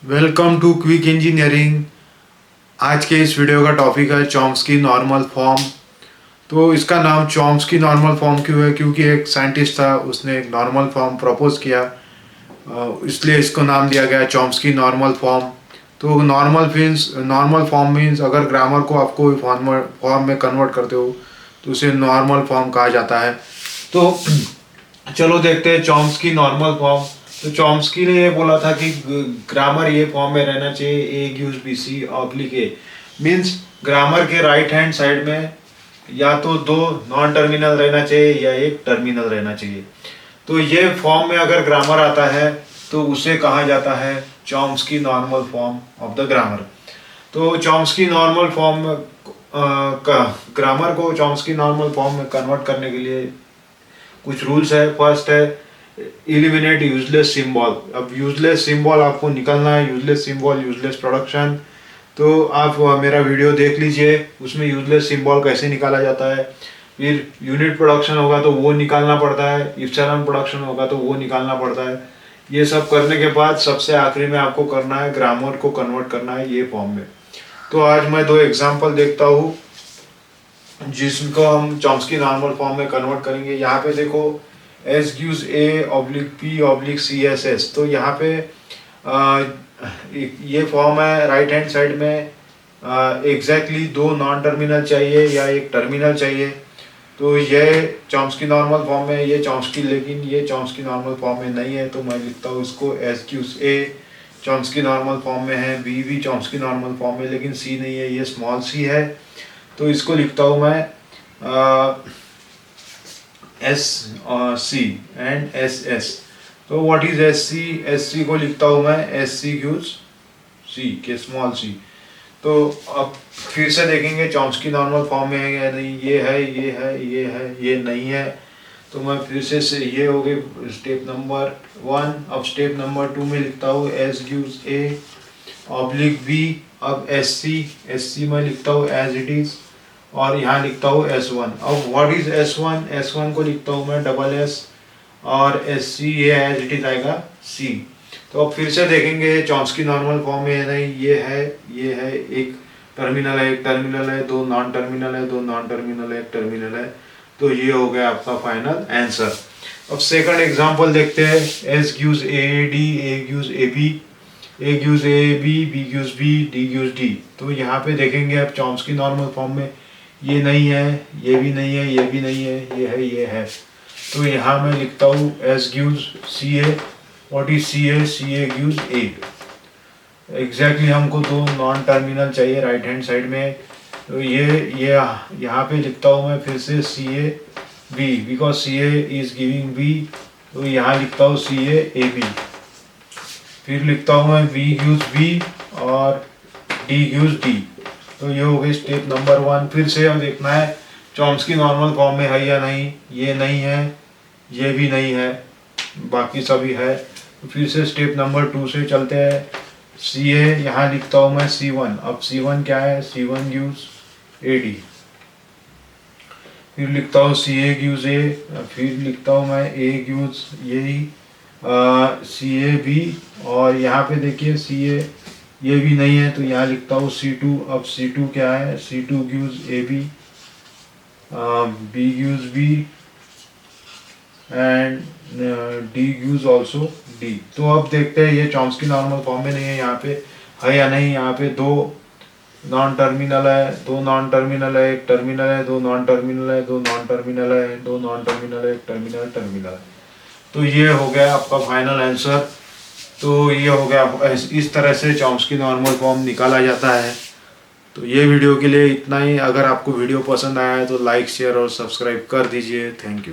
Welcome to quick engineering. आज के इस वीडियो का टॉपिक है चॉम्स्की नॉर्मल फॉर्म। तो इसका नाम चॉम्स्की नॉर्मल फॉर्म क्यों है? क्योंकि एक साइंटिस्ट था, उसने एक नॉर्मल फॉर्म प्रपोज किया, इसलिए इसको नाम दिया गया चॉम्स्की नॉर्मल फॉर्म। तो नॉर्मल फॉर्म मीन्स अगर ग्रामर को आप कोई फॉर्म में कन्वर्ट करते हो तो उसे नॉर्मल फॉर्म कहा जाता है। तो चलो देखते हैं चॉम्स्की नॉर्मल फॉर्म। तो चॉम्स्की ने ये बोला था कि ग्रामर ये फॉर्म में रहना चाहिए, A gives B C oblique A. Means grammar के राइट हैंड साइड में या तो दो नॉन टर्मिनल रहना चाहिए या एक टर्मिनल रहना चाहिए। तो ये फॉर्म में अगर ग्रामर आता है तो उसे कहा जाता है Chomsky normal form of the grammar. तो चॉम्स्की नॉर्मल फॉर्म का ग्रामर को चॉम्स्की नॉर्मल फॉर्म में कन्वर्ट करने के लिए कुछ रूल्स है। फर्स्ट है एलिमिनेट यूजलेस सिंबल। अब यूजलेस सिंबल आपको निकालना है, यूजलेस सिंबल यूजलेस प्रोडक्शन। तो आप मेरा वीडियो देख लीजिए, उसमें यूजलेस सिंबल कैसे निकाला जाता है। फिर यूनिट प्रोडक्शन होगा तो वो निकालना पड़ता है, इप्सिलॉन प्रोडक्शन होगा तो वो निकालना पड़ता है। ये सब करने के बाद सबसे आखिरी में आपको करना है ग्रामर को कन्वर्ट करना है ये फॉर्म में। तो आज मैं दो एग्जाम्पल देखता हूँ जिसको हम चॉम्स्की नॉर्मल फॉर्म में कन्वर्ट करेंगे। यहाँ पे देखो S gives A oblique P oblique C S S. तो यहाँ पे ये फॉर्म है, राइट हैंड साइड में एग्जैक्टली दो नॉन टर्मिनल चाहिए या एक टर्मिनल चाहिए। तो ये चॉम्स्की नॉर्मल फॉर्म में ये चॉम्स्की, लेकिन ये चॉम्स्की नॉर्मल फॉर्म में नहीं है। तो मैं लिखता हूँ इसको एस गिव्स ए चॉम्स्की नॉर्मल फॉर्म में है, बी भी चॉम्स्की नॉर्मल फॉर्म में, लेकिन सी नहीं है, ये स्मॉल सी है। तो इसको लिखता हूँ मैं S C and S S. तो what is S C? S C को लिखता हूँ मैं एस सी गिव्स सी के स्मॉल सी। तो अब फिर से देखेंगे चॉम्स्की नॉर्मल फॉर्म में है या नहीं। ये है, ये है, ये है, ये नहीं है। तो मैं फिर से ये हो गए स्टेप नंबर 1। अब स्टेप नंबर 2 में लिखता हूँ S gives A oblique B. अब एस सी मैं लिखता हूँ एज इट इज और यहाँ लिखता हूँ S1। अब व्हाट इज S1? S1 को लिखता हूँ मैं डबल एस और SC ये एज इट इज आएगा C। तो अब फिर से देखेंगे चॉम्स्की नॉर्मल फॉर्म में है नहीं, ये है, ये है, एक टर्मिनल है, एक टर्मिनल है, दो नॉन टर्मिनल है, दो नॉन टर्मिनल है, एक टर्मिनल है। तो ये हो गया आपका फाइनल आंसर। अब सेकंड एग्जांपल देखते हैं। S gives AD, A gives AB, A gives AB, B gives B, D gives D। तो यहाँ पे देखेंगे अब चॉम्स्की नॉर्मल फॉर्म में ये नहीं है, ये भी नहीं है, ये भी नहीं है, ये है, ये है। तो यहाँ मैं लिखता हूँ S gives C A. What is C A? C A gives A. Exactly हमको दो नॉन टर्मिनल चाहिए राइट हैंड साइड में। तो ये यहाँ पे लिखता हूँ मैं फिर से C A B, because C A is giving B. तो यहाँ लिखता हूँ सी ए ए बी। फिर लिखता हूँ मैं बी गिव्स बी और डी गिव्स डी। तो ये हो गई स्टेप नंबर 1। फिर से हम देखना है चॉम्स्की नॉर्मल फॉर्म में है या नहीं। ये नहीं है, ये भी नहीं है, बाकी सभी है। तो फिर से स्टेप नंबर 2 से चलते हैं। सी ए यहाँ लिखता हूँ मैं C1। अब C1 क्या है? C1 gives AD। फिर लिखता हूँ सी ए गिव्स ए। फिर लिखता हूँ मैं A गिव्स यही सी ए बी। और यहाँ पे देखिए सी ए ये भी नहीं है, तो यहाँ लिखता हूँ C2। अब C2 क्या है? C2 gives AB, B gives B and D gives also D। तो अब देखते हैं ये चॉम्स्की नॉर्मल फॉर्म में नहीं है, यहाँ पे है या नहीं। यहाँ पे दो नॉन टर्मिनल है, दो नॉन टर्मिनल है, एक टर्मिनल है, दो नॉन टर्मिनल है, दो नॉन टर्मिनल है, दो नॉन टर्मिनल है, एक टर्मिनल टर्मिनल है। तो ये हो गया आपका फाइनल आंसर। तो ये हो गया, इस तरह से चॉम्स्की नॉर्मल फॉर्म निकाला जाता है। तो ये वीडियो के लिए इतना ही। अगर आपको वीडियो पसंद आया है तो लाइक, शेयर और सब्सक्राइब कर दीजिए। Thank you.